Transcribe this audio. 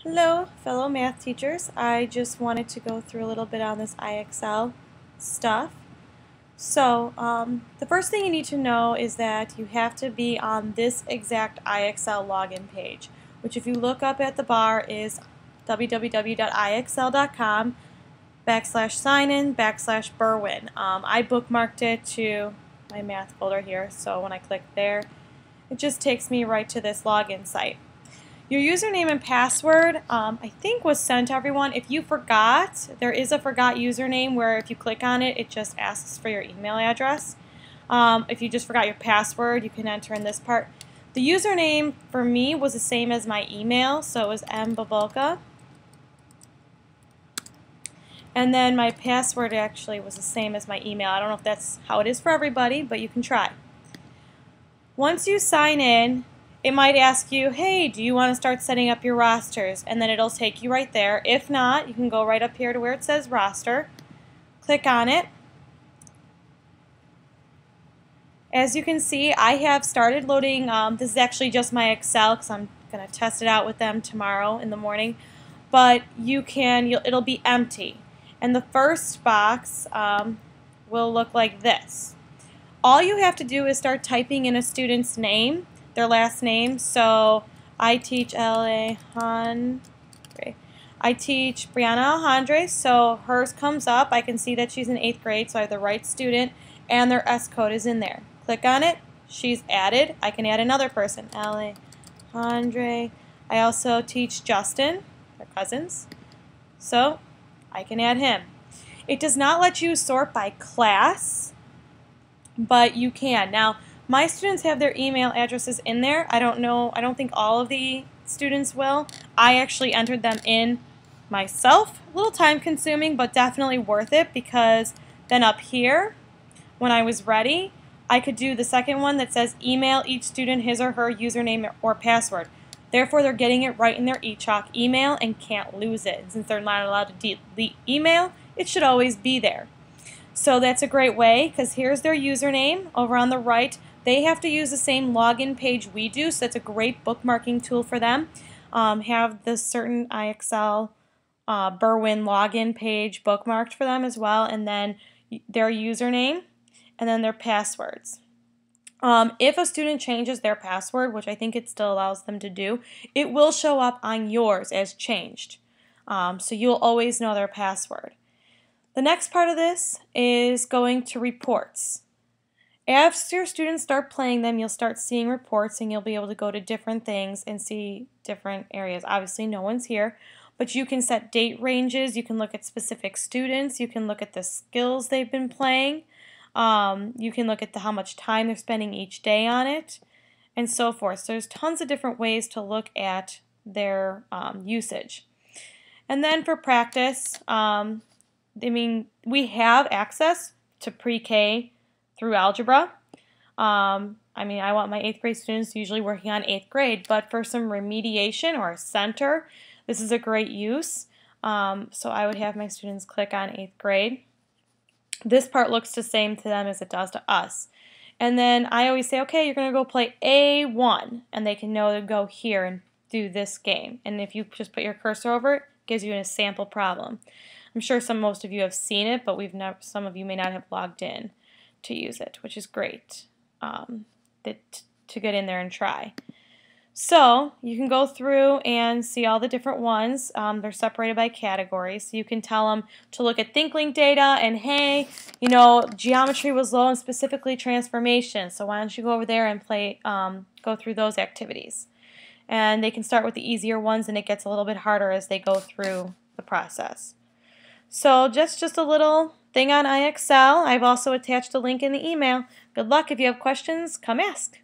Hello, fellow math teachers. I just wanted to go through a little bit on this IXL stuff. So, the first thing you need to know is that you have to be on this exact IXL login page, which if you look up at the bar is www.ixl.com/signin/Berwin. I bookmarked it to my math folder here, so when I click there, it just takes me right to this login site. Your username and password, I think, was sent to everyone. If you forgot, there is a forgot username where if you click on it, it just asks for your email address. If you just forgot your password, you can enter in this part. The username for me was the same as my email, so it was mbabulka. And then my password actually was the same as my email. I don't know if that's how it is for everybody, but you can try. Once you sign in, it might ask you, hey, do you want to start setting up your rosters? And then it'll take you right there. If not, you can go right up here to where it says roster. Click on it. As you can see, I have started loading. This is actually just my Excel because I'm going to test it out with them tomorrow in the morning. But it'll be empty. And the first box will look like this. All you have to do is start typing in a student's name, their last name. So I teach Brianna Alejandre, so hers comes up. I can see that she's in 8th grade, so I have the right student, and their S code is in there. Click on it. She's added. I can add another person, Alejandre. I also teach Justin, they're cousins, so I can add him. It does not let you sort by class, but you can. Now, my students have their email addresses in there. I don't think all of the students will. I actually entered them in myself. A little time consuming, but definitely worth it, because then up here, when I was ready, I could do the second one that says email each student his or her username or password. Therefore, they're getting it right in their eChalk email and can't lose it. And since they're not allowed to delete email, it should always be there. So that's a great way, because here's their username over on the right. They have to use the same login page we do, so that's a great bookmarking tool for them. Have the certain IXL Berwin login page bookmarked for them as well, and then their username, and then their passwords. If a student changes their password, which I think it still allows them to do, it will show up on yours as changed. So you'll always know their password. The next part of this is going to reports. As your students start playing them, you'll start seeing reports, and you'll be able to go to different things and see different areas. Obviously, no one's here, but you can set date ranges. You can look at specific students. You can look at the skills they've been playing. You can look at how much time they're spending each day on it, and so forth. So there's tons of different ways to look at their usage. And then for practice, we have access to pre-K through algebra. I want my 8th grade students usually working on 8th grade, but for some remediation or a center, this is a great use. So I would have my students click on 8th grade. This part looks the same to them as it does to us. And then I always say, okay, you're going to go play A1, and they can know to go here and do this game. And if you just put your cursor over it, it gives you a sample problem. I'm sure most of you have seen it, but some of you may not have logged in to use it, which is great to get in there and try. So you can go through and see all the different ones. They're separated by categories, so you can tell them to look at ThinkLink data and, hey, geometry was low and specifically transformation, so why don't you go over there and go through those activities. And they can start with the easier ones, and it gets a little bit harder as they go through the process. So just a little thing on IXL. I've also attached a link in the email. Good luck. If you have questions, come ask.